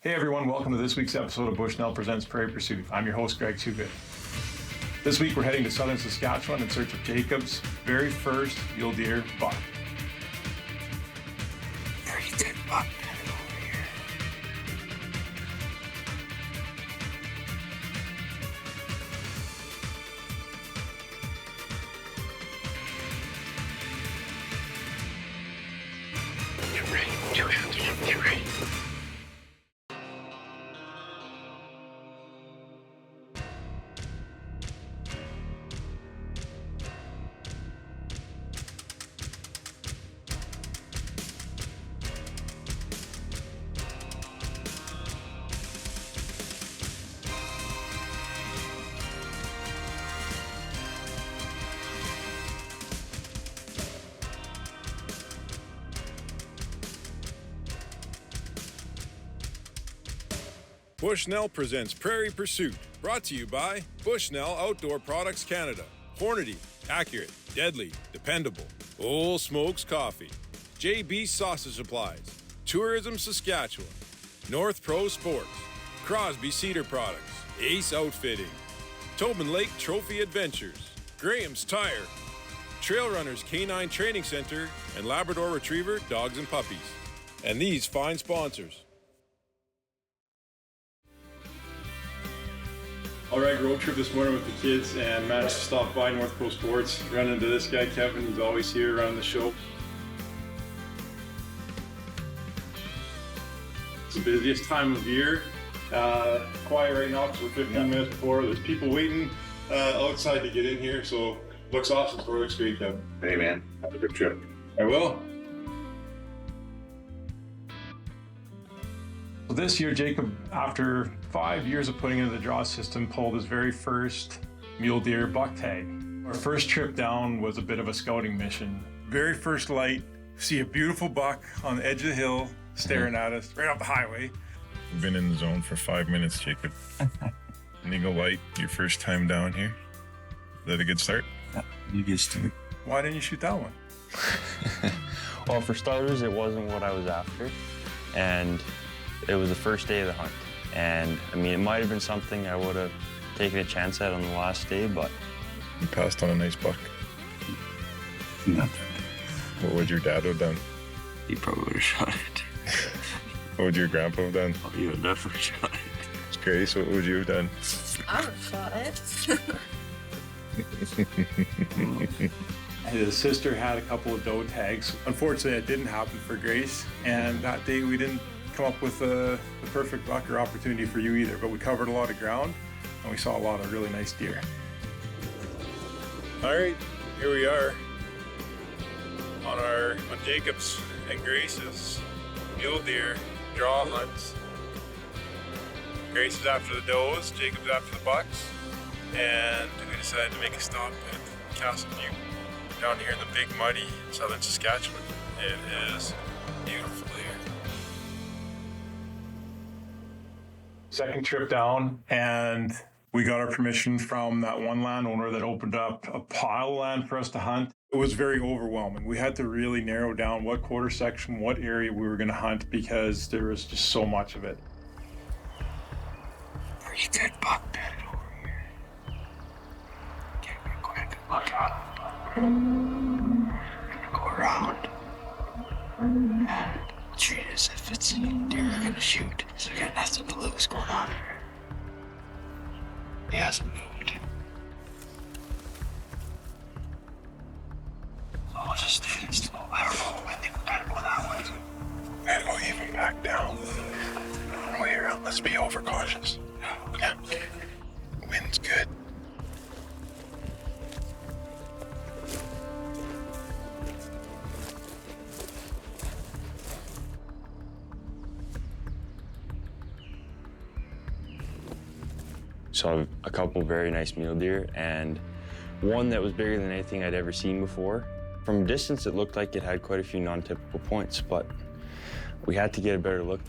Hey everyone, welcome to this week's episode of Bushnell Presents Prairie Pursuit. I'm your host, Greg Toogood. This week we're heading to southern Saskatchewan in search of Jacob's very first mule deer buck. Pretty good buck. Get ready. Get ready. Bushnell presents Prairie Pursuit, brought to you by Bushnell Outdoor Products Canada, Hornady, accurate, deadly, dependable, Old Smokes Coffee, JB Sausage Supplies, Tourism Saskatchewan, North Pro Sports, Crosby Cedar Products, Ace Outfitting, Tobin Lake Trophy Adventures, Graham's Tire, Trail Runners Canine Training Center, and Labrador Retriever Dogs and Puppies, and these fine sponsors. All right, road trip this morning with the kids and managed to stop by North Pro Sports. Run into this guy, Kevin. He's always here around the show. It's the busiest time of year. Quiet right now because we're 15 minutes before. There's people waiting outside to get in here, so looks awesome. So looks great, Kevin. Hey man, have a good trip. I will. So this year, Jacob, after 5 years of putting into the draw system, pulled his very first mule deer buck tag. Our first trip down was a bit of a scouting mission. Very first light, see a beautiful buck on the edge of the hill, staring at us, right off the highway. We've been in the zone for 5 minutes, Jacob. Eagle Light, your first time down here. Is that a good start? Yeah, you get started. Why didn't you shoot that one? Well, for starters, it wasn't what I was after, and it was the first day of the hunt. And I mean, it might have been something I would have taken a chance at on the last day, but You passed on a nice buck. Nothing. What would your dad have done? He probably would have shot it. What would your grandpa have done? Oh, you would never shot it. Grace, what would you have done? I would have shot it. His sister had a couple of doe tags. Unfortunately, it didn't happen for Grace, and that day we didn't come up with the perfect buck or opportunity for you either, but we covered a lot of ground and we saw a lot of really nice deer. All right, here we are on Jacob's and Grace's mule deer draw hunts. Grace is after the does, Jacob's after the bucks, and we decided to make a stop at Castle Butte down here in the big muddy southern Saskatchewan. It is beautiful here. Second trip down, and we got our permission from that one landowner that opened up a pile of land for us to hunt. It was very overwhelming. We had to really narrow down what quarter section, what area we were going to hunt because there was just so much of it. Pretty good buck bedded over here. Get me quick. Look out. I'm gonna go around and treat it as if it's a deer we're gonna shoot. So we got nothing to lose going on here. He hasn't moved. So I'll just stand still. I don't know. I think we gotta go that way. We gotta go even back down. Wait around, let's be overcautious. Yeah. Wind's good. saw a couple very nice mule deer and one that was bigger than anything I'd ever seen before. From a distance, it looked like it had quite a few non-typical points, but we had to get a better look.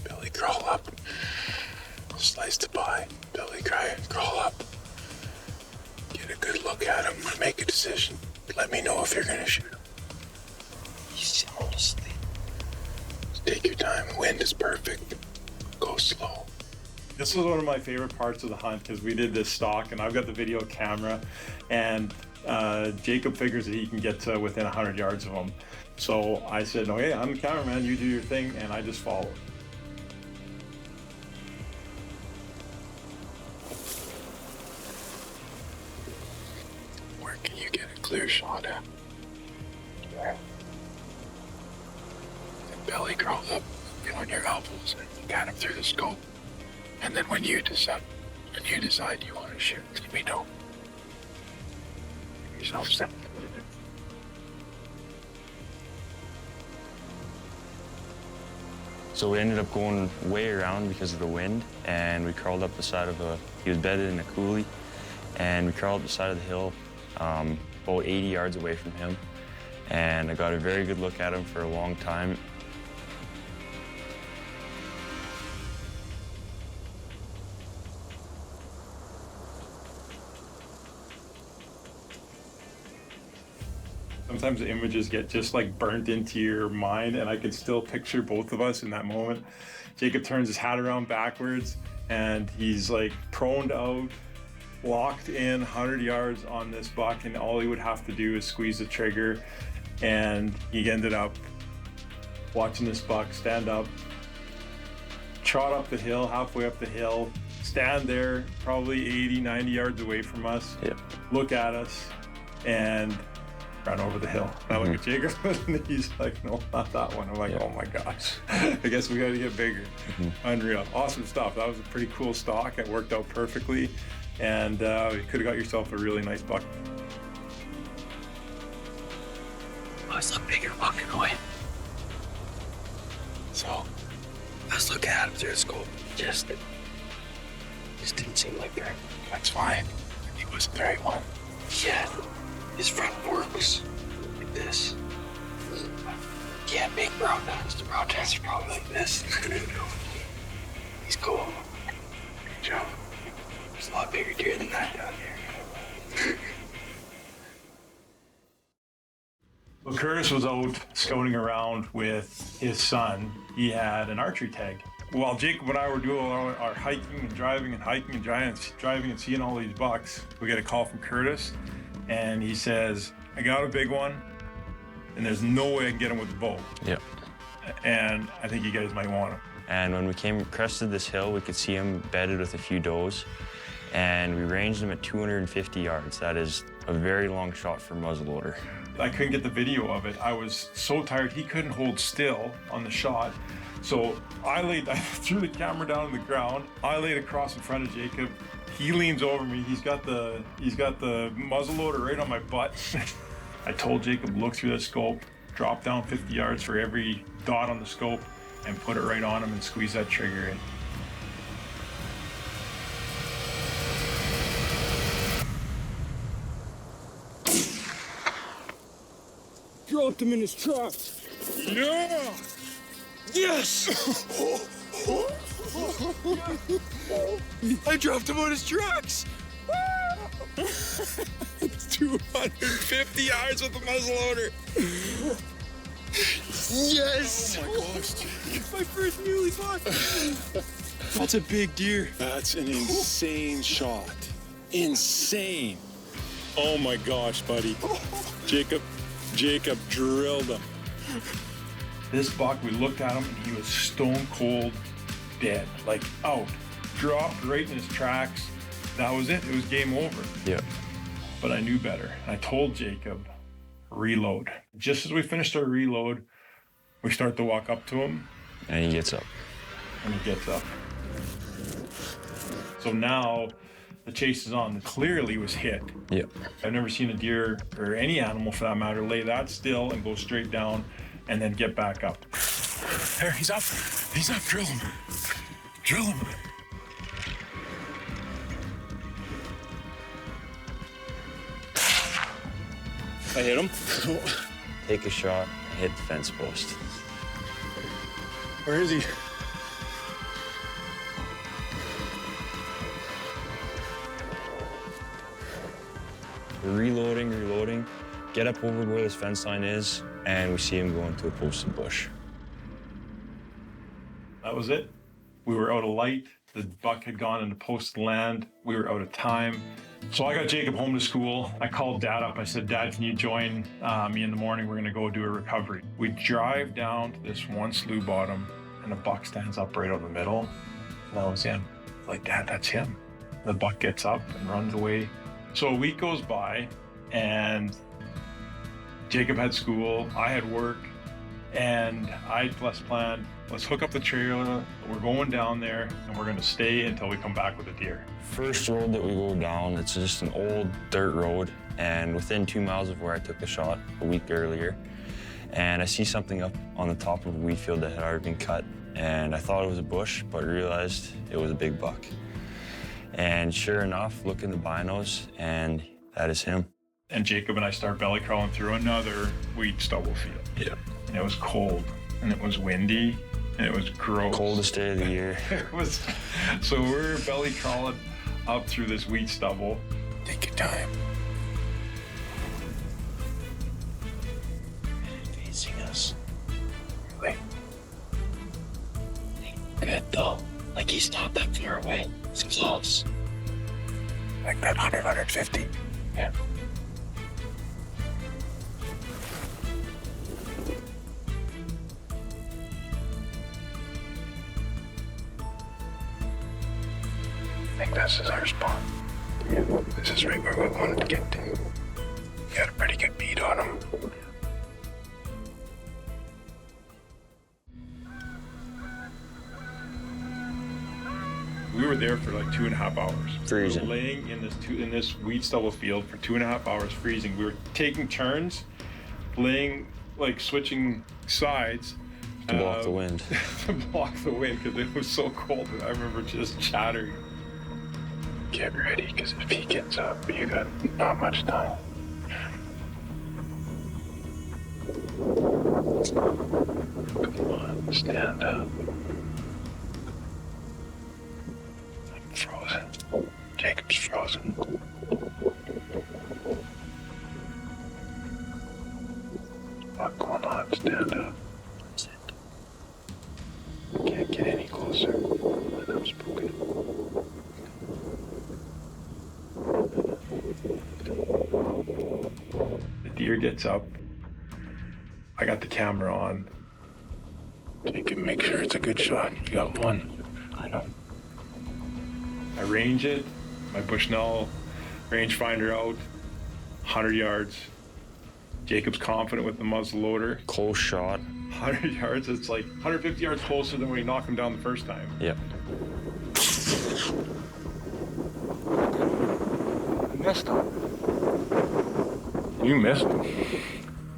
Billy, crawl up. Slice to buy. Billy, cry. crawl up, get a good look at him, and make a decision. Let me know if you're gonna shoot him. He's sound asleep. Just take your time. Wind is perfect. Go slow. This was one of my favorite parts of the hunt because we did this stalk and I've got the video camera and Jacob figures that he can get to within 100 yards of him. So I said, no, hey, I'm the cameraman, you do your thing, and I just followed. Where can you get a clear shot at? And belly crawl up, get on your elbows and look at him through the scope. And then when you decide you want to shoot, let me know. Make yourself set. So we ended up going way around because of the wind, and we crawled up the side of he was bedded in a coulee, and we crawled up the side of the hill about 80 yards away from him, and I got a very good look at him for a long time. Sometimes the images get just like burnt into your mind, and I can still picture both of us in that moment. Jacob turns his hat around backwards and he's like proned out, locked in 100 yards on this buck, and all he would have to do is squeeze the trigger. And he ended up watching this buck stand up, trot up the hill, halfway up the hill, stand there probably 80, 90 yards away from us, look at us, and ran over the hill. And I look at Jacob and he's like, no, not that one. I'm like, oh my gosh, I guess we got to get bigger. Unreal. Awesome stuff. That was a pretty cool stalk. It worked out perfectly. And you could have got yourself a really nice buck. Oh, it's a bigger walking away. So, let's look at him through the scope. Just didn't seem like that. That's fine. He wasn't the right one. Yeah, his front works like this. Yeah, big brown guys. The brown guys are probably like this. He's cool. Good job. There's a lot bigger deer than that down here. Well, Curtis was out scouting around with his son. He had an archery tag. While Jacob and I were doing our hiking and driving and hiking and driving and seeing all these bucks, we get a call from Curtis, and he says, I got a big one, and there's no way I can get him with the bow. Yep. And I think you guys might want him. And when we crested this hill, we could see him bedded with a few does, and we ranged him at 250 yards. That is a very long shot for muzzleloader. I couldn't get the video of it. I was so tired. He couldn't hold still on the shot. So I threw the camera down on the ground. I laid across in front of Jacob. He leans over me. He's got the muzzleloader right on my butt. I told Jacob, look through the scope, drop down 50 yards for every dot on the scope, and put it right on him and squeeze that trigger in. Dropped him in his tracks. Yeah! Yes! I dropped him on his tracks. 250 yards with the muzzleloader. Yes! Oh my gosh, Jake. It's my first muley buck. That's a big deer. That's an insane shot. Insane. Oh my gosh, buddy. Jacob drilled him. This buck, we looked at him and he was stone cold dead, like out, dropped right in his tracks. That was it. It was game over. Yep. But I knew better. I told Jacob, reload. Just as we finished our reload, we start to walk up to him. And he gets up. And he gets up. So now the chase is on. Clearly was hit. Yep. I've never seen a deer, or any animal for that matter, lay that still and go straight down and then get back up. There, he's up. He's up. Drill him. Drill him. I hit him. Take a shot, hit the fence post. Where is he? We're reloading, get up over where this fence line is, and we see him go into a posted bush. That was it. We were out of light. The buck had gone into posted land. We were out of time. So I got Jacob home to school. I called Dad up. I said, Dad, can you join me in the morning? We're gonna go do a recovery. We drive down to this one slough bottom and the buck stands up right out in the middle. And that was him. Like, Dad, that's him. The buck gets up and runs away. So a week goes by and Jacob had school, I had work, and I planned, let's hook up the trailer, we're going down there, and we're gonna stay until we come back with a deer. First road that we go down, it's just an old dirt road, and within 2 miles of where I took the shot a week earlier, and I see something up on the top of a wheat field that had already been cut, and I thought it was a bush, but realized it was a big buck. And sure enough, look in the binos, and that is him. And Jacob and I start belly crawling through another wheat stubble field. Yeah. And it was cold, and it was windy, and it was gross. Coldest day of the year. It was, so we're belly crawling up through this wheat stubble. Take your time. Facing us. Really? Good though. Like he's not that far away. He's close. Like that 100, 150. Yeah. I think this is our spot. Yeah. This is right where we wanted to get to. We got a pretty good beat on him. We were there for like 2.5 hours. Freezing. We were laying in this wheat stubble field for 2.5 hours freezing. We were taking turns, laying, like switching sides. To block the wind. To block the wind, because it was so cold. I remember just chattering. Get ready, because if he gets up, you got not much time. Come on, stand up. I'm frozen. Jacob's frozen. What's going on? Stand up. Can't get any closer. I'm spoken. The deer gets up. I got the camera on. Take it, make sure it's a good shot. You got one. I know. I range it. My Bushnell rangefinder out. 100 yards. Jacob's confident with the muzzleloader. Close shot. 100 yards. It's like 150 yards closer than when he knocked him down the first time. Yep. I missed him. You missed him.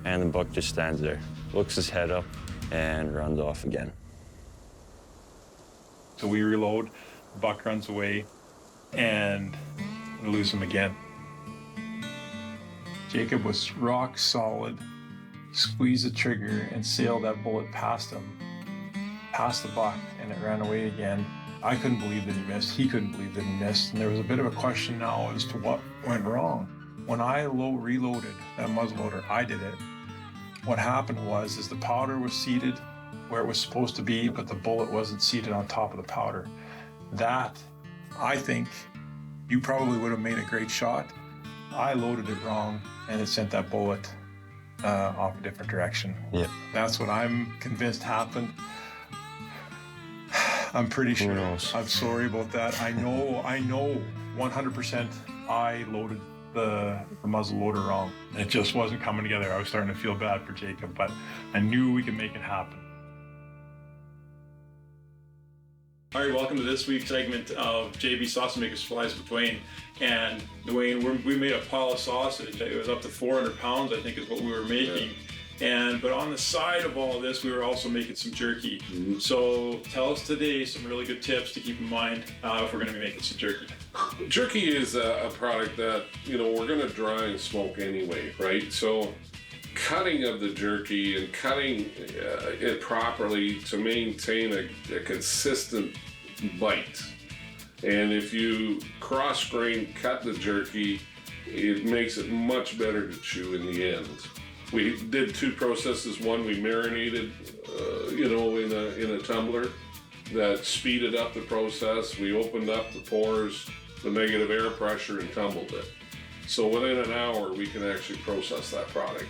And the buck just stands there, looks his head up, and runs off again. So we reload, the buck runs away, and we lose him again. Jacob was rock solid, squeezed the trigger and sailed that bullet past him, past the buck, and it ran away again. I couldn't believe that he missed. He couldn't believe that he missed. And there was a bit of a question now as to what went wrong. When I reloaded that muzzleloader, I did it. What happened was the powder was seated where it was supposed to be, but the bullet wasn't seated on top of the powder. That, I think, you probably would have made a great shot. I loaded it wrong, and it sent that bullet off a different direction. Yep. That's what I'm convinced happened. I'm pretty sure. Who knows? I'm sorry about that. I know 100% I loaded the muzzleloader wrong. It just wasn't coming together. I was starting to feel bad for Jacob, but I knew we could make it happen. All right, welcome to this week's segment of JB Sausage Makers Flies with Dwayne. And Dwayne, we made a pile of sausage. It was up to 400 pounds, I think, is what we were making. But on the side of all this, we were also making some jerky. Mm-hmm. So tell us today some really good tips to keep in mind if we're going to be making some jerky. Jerky is a product that, we're going to dry and smoke anyway, right? So cutting of the jerky and cutting it properly to maintain a consistent bite. And if you cross-grain cut the jerky, it makes it much better to chew in the end. We did 2 processes. One, we marinated, in a tumbler that speeded up the process. We opened up the pores, the negative air pressure, and tumbled it. So within an hour, we can actually process that product.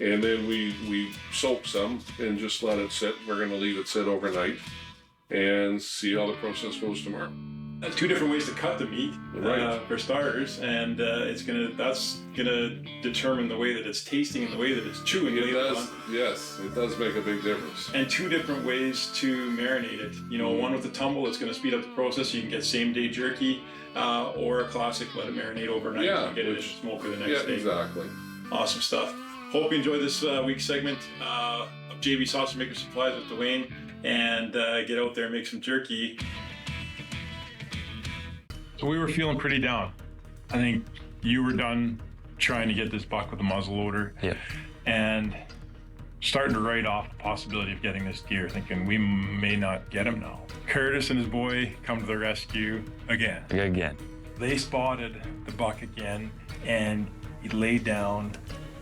And then we soak some and just let it sit. We're going to leave it sit overnight and see how the process goes tomorrow. That's 2 different ways to cut the meat, Right. for starters, and that's gonna determine the way that it's tasting and the way that it's chewing It later does, on. yes, it does make a big difference. And 2 different ways to marinate it. One with the tumble, it's gonna speed up the process. You can get same day jerky, or a classic, let it marinate overnight and get it in the smoker the next day. Exactly. Awesome stuff. Hope you enjoyed this week's segment of JB Sausage Maker Supplies with Dwayne, and get out there and make some jerky. So we were feeling pretty down. I think you were done trying to get this buck with a muzzleloader. Yeah. And starting to write off the possibility of getting this deer, thinking we may not get him now. Curtis and his boy come to the rescue again. Again. They spotted the buck again, and he laid down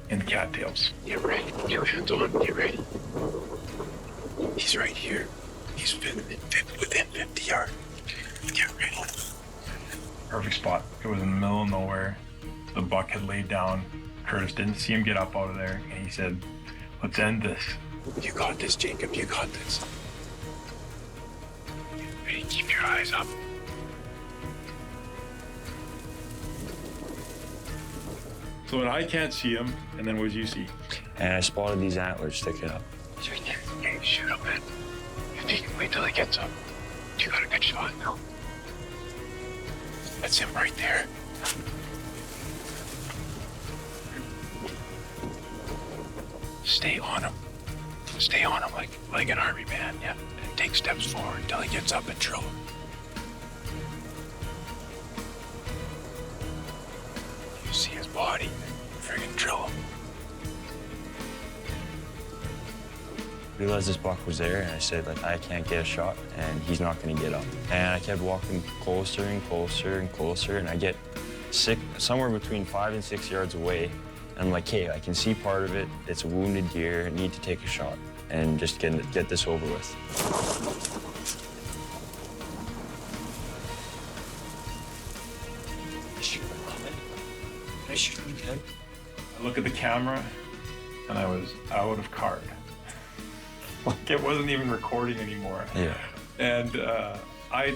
in the cattails. Get ready. Get your hands on. Get ready. He's right here. He's within 50 yards. Get ready. Perfect spot. It was in the middle of nowhere. The buck had laid down. Curtis didn't see him get up out of there, and he said, "Let's end this." You got this, Jacob. You got this. Get ready. Keep your eyes up. So I can't see him, and then what did you see? And I spotted these antlers sticking up. He's right there. Okay, shoot him, man. If you can wait till he gets up. You got a good shot now. That's him right there. Stay on him. Stay on him like an army man, yeah. And take steps forward until he gets up and drill him. You see his body, friggin' drill him. Realized this buck was there, and I said, I can't get a shot, and he's not going to get up. And I kept walking closer and closer and closer, and I get somewhere between 5 and 6 yards away. And I'm like, hey, I can see part of it. It's a wounded deer. I need to take a shot and just get this over with. I look at the camera, and I was out of card. It wasn't even recording anymore. Yeah. And I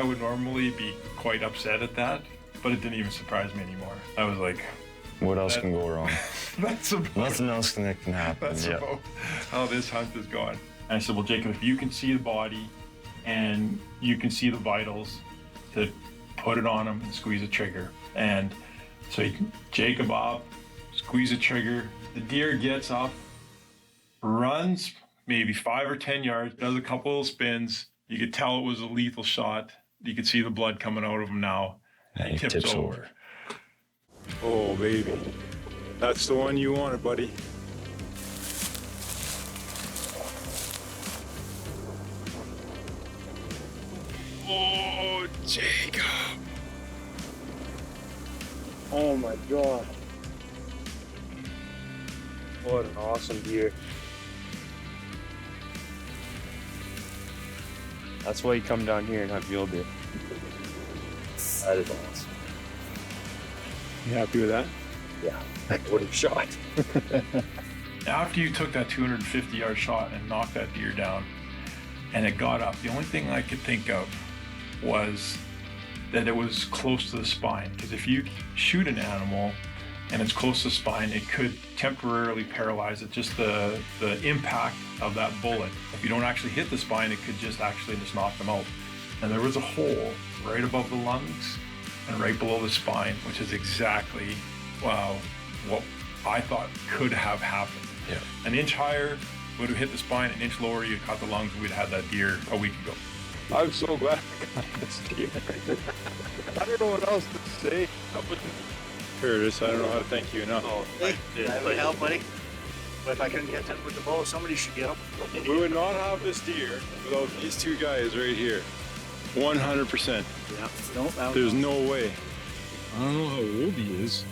would normally be quite upset at that, but it didn't even surprise me anymore. I was like, What else can go wrong? that's about, Nothing else can happen. that's Yeah. about how this hunt is going. And I said, well, Jacob, if you can see the body and you can see the vitals, to put it on him and squeeze the trigger. And so Jacob up, squeeze the trigger. The deer gets up, runs maybe 5 or 10 yards, does a couple of spins. You could tell it was a lethal shot. You could see the blood coming out of him now. And he tips over. Oh, baby. That's the one you wanted, buddy. Oh, Jacob. Oh my God. What an awesome deer. That's why you come down here and hunt mule deer. That is awesome. You happy with that? Yeah, what a shot. After you took that 250-yard shot and knocked that deer down, and it got up, the only thing I could think of was that it was close to the spine. Because if you shoot an animal and it's close to the spine, it could temporarily paralyze it. Just the impact of that bullet. If you don't actually hit the spine, it could just knock them out. And there was a hole right above the lungs and right below the spine, which is exactly what I thought could have happened. Yeah. An inch higher would have hit the spine, an inch lower, you'd caught the lungs, we'd had that deer a week ago. I'm so glad I got this deer. I don't know what else to say. Curtis, I don't know how to thank you enough. That would help, buddy. But if I couldn't get them with the bow, somebody should get them. We would not have this deer without these two guys right here. 100%. Yeah. No, There's no way. I don't know how old he is.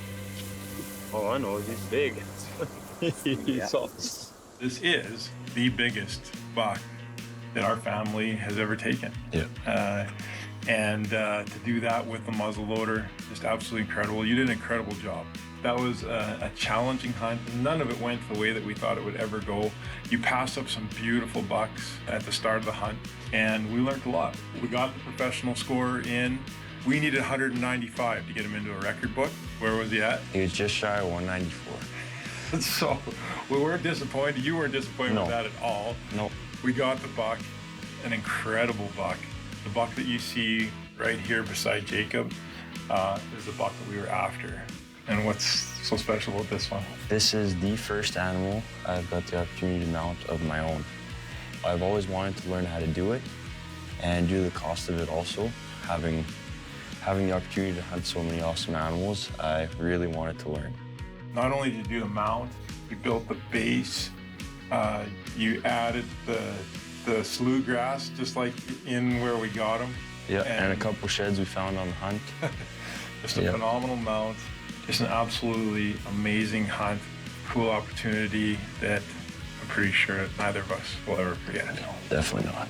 Oh, I know, he's big. He's awesome. This is the biggest buck that our family has ever taken. Yeah. And to do that with the muzzleloader, just absolutely incredible. You did an incredible job. That was a challenging hunt. None of it went the way that we thought it would ever go. You passed up some beautiful bucks at the start of the hunt, and we learned a lot. We got the professional score in. We needed 195 to get him into a record book. Where was he at? He was just shy of 194. So we weren't disappointed. You weren't disappointed No. with that at all. Nope. We got the buck, an incredible buck. The buck that you see right here beside Jacob is the buck that we were after. And what's so special about this one? This is the first animal I've got the opportunity to mount of my own. I've always wanted to learn how to do it, and due to the cost of it also, having the opportunity to hunt so many awesome animals, I really wanted to learn. Not only did you do the mount, you built the base, you added the slough grass, just like in where we got them. Yeah, and a couple sheds we found on the hunt. Just a phenomenal mount. Just an absolutely amazing hunt, cool opportunity that I'm pretty sure neither of us will ever forget. Definitely not.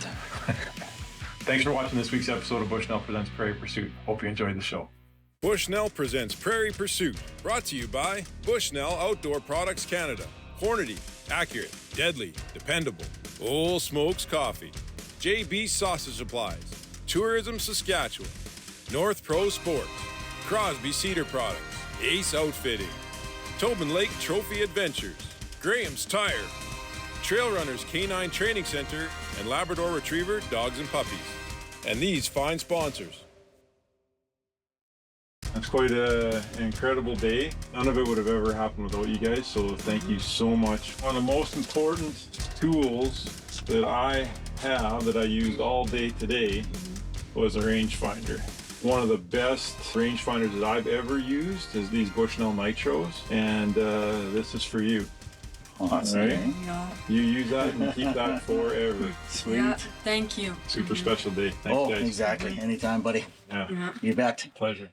Thanks for watching this week's episode of Bushnell Presents Prairie Pursuit. Hope you enjoyed the show. Bushnell presents Prairie Pursuit, brought to you by Bushnell Outdoor Products Canada, Hornady, accurate, deadly, dependable, Old Smokes Coffee, JB Sausage Supplies, Tourism Saskatchewan, North Pro Sports, Crosby Cedar Products, Ace Outfitting, Tobin Lake Trophy Adventures, Graham's Tire, Trail Runners Canine Training Center, and Labrador Retriever Dogs and Puppies, and these fine sponsors. It's quite an incredible day. None of it would have ever happened without you guys, so thank you so much. One of the most important tools that I have that I used all day today was a rangefinder. One of the best rangefinders that I've ever used is these Bushnell Nitros, and this is for you. Awesome. All right? You use that and keep that forever. Sweet. Yeah, thank you. Super special day. Thanks, guys. Exactly. Anytime, buddy. Yeah. You bet. Pleasure.